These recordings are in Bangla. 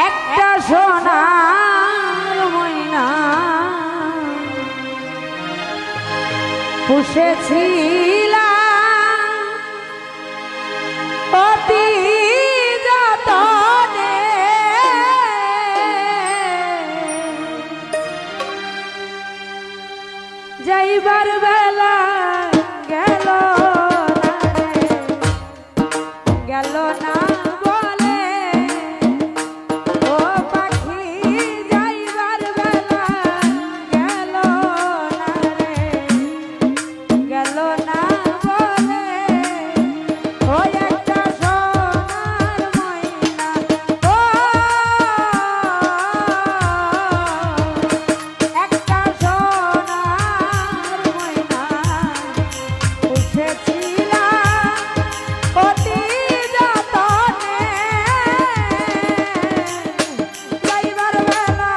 একটা সোনার ময়না পুষেছিলাম অতি যতনে, যাইবার বেলা গেল গেল না বলে, ও পাখি যাইবার বেলা গেল না রে, গেল না বলে, ওই একটা সোনার ময়না, ও একটা সোনার ময়না পুষেছিলাম অতি যতনে, যাইবার বেলা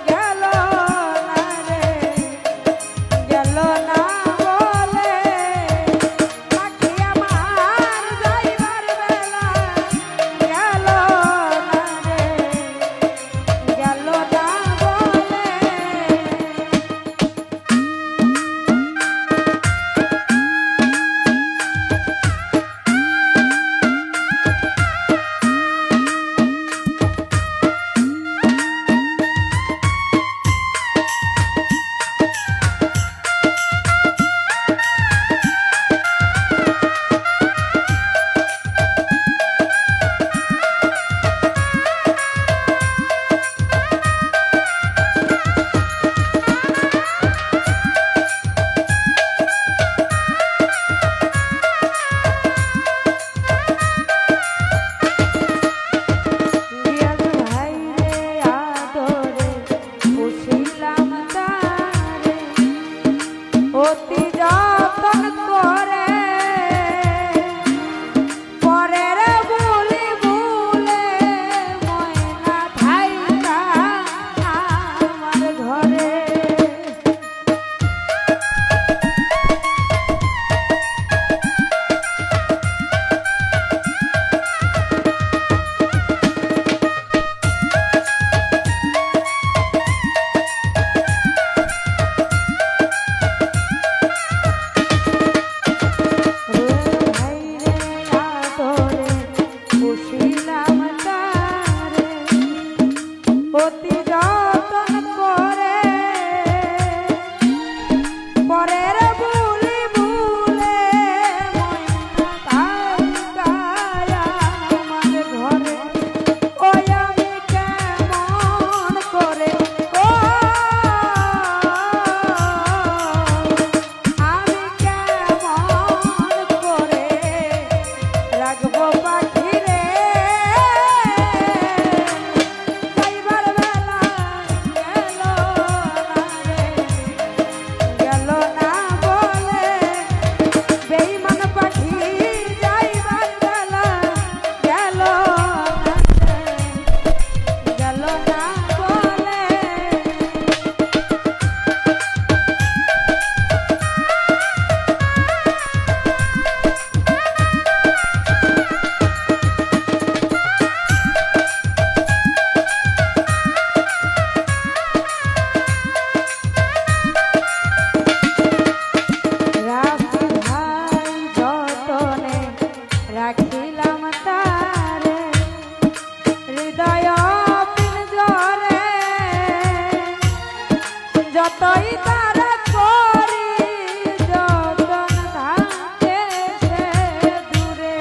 গেল না রে, গেল না বলে, পাখি আমার যাইবার বেলা গেল না রে, গেল না বলে। অতি যতন করে পরের বুলি ভুলে ময়না থাইকা আমার ঘরে, অতি যতন করে পরের বুলি ভুলে ময়না থাইকা আমার ঘরে, ওই আমি কেমন করে, ও আমি কেমন করে রাখবো পাখি রে, যাইবার বেলা গেল না রে, গেল না বলে, বেঈমান পাখি যাইবার বেলা গেল না রে, গেল না বলে। রাখি ভাই যতনে রাখিলাম তারে, হৃদয় পিঞ্জরে যতই তারা করি যতন থাকে সে দূরে,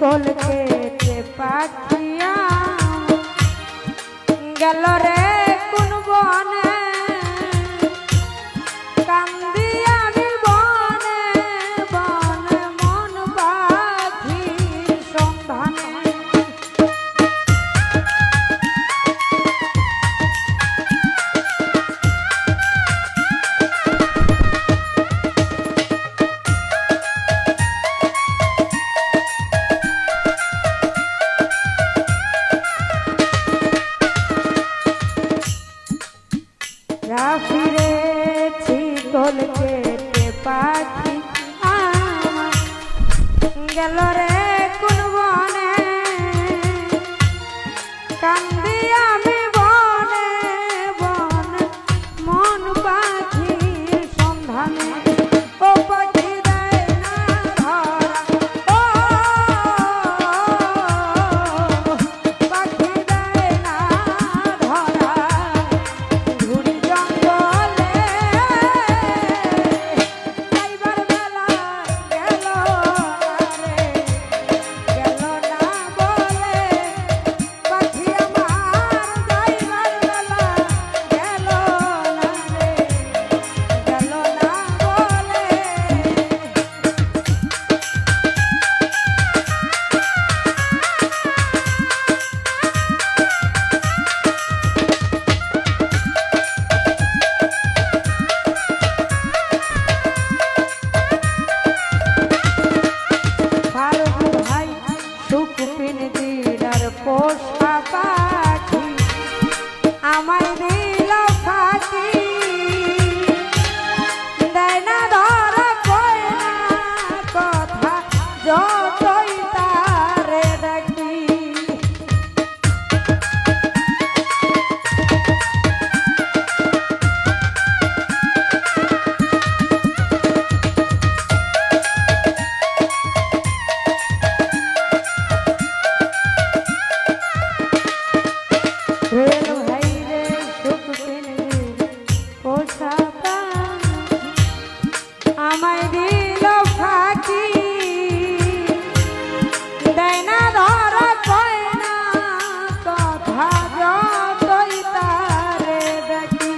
শিকল কেটে পাখিয়া গেল রে কোন বনে কান্দি আমি বনে বনে মন পাখির সন্ধানে ফিরে শিকল কেটে পাখি আমার গেল রে কোন বনে কান্দি আমি বনে বনে মন পাখির সন্ধানে ও পাখি দেয় না ধরা ও পাখি দেয় না ধরা ঘুরি জঙ্গলে যাইবার বেলা গেল রে গেল না বলে পাখি আমার যাইবার বেলা গেল না রে গেল না বলে ফারুক ভাই সুখ পিন দিলার পোষা পাখি আমায় দিল ফাঁকি দেয় না ধরা কয় না কথা যতই তারে ডাকি হেলো ভাই রে সুখ পেনে পোষা প্রাণী আমায় দিল ফাঁকি দেয় না ধরা কয় না কথা যতই তারে দেখি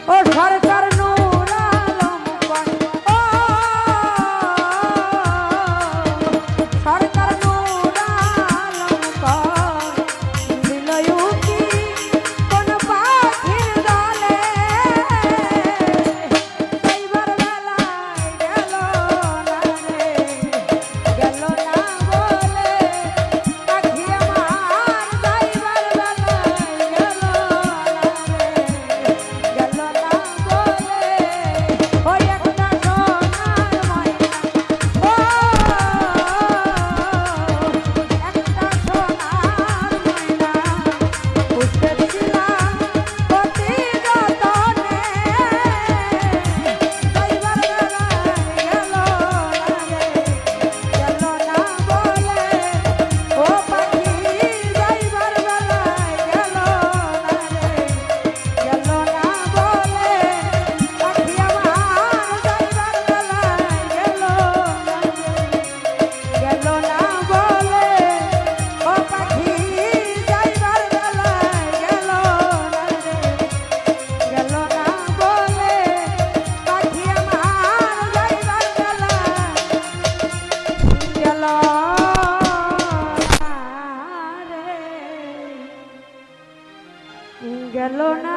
ও সরকার নূর আলম কয় ও সরকার নূর আলম কয় দিল উকি কোন পাখির দলে যাইবার বেলায় গেল না রে গেল না বলে পাখি আমার যাইবার বেলায় গেল না রে গেল না বলে ওই একটা সোনার ময়না ও একটা সোনার ময়না পুষেছিলাম অতি যতনে যাইবার বেলায় গেল না রে গেল না বলে ও পাখি যাইবার বেলায় গেল না রে গেল না বলে পাখি আমার যাইবার বেলায় গেল না রে গেল না বলে ও পাখি যাইবার বেলায় গেল না রে গেল না বলে পাখি আমার যাইবার বেলায় গেল না রে গেল না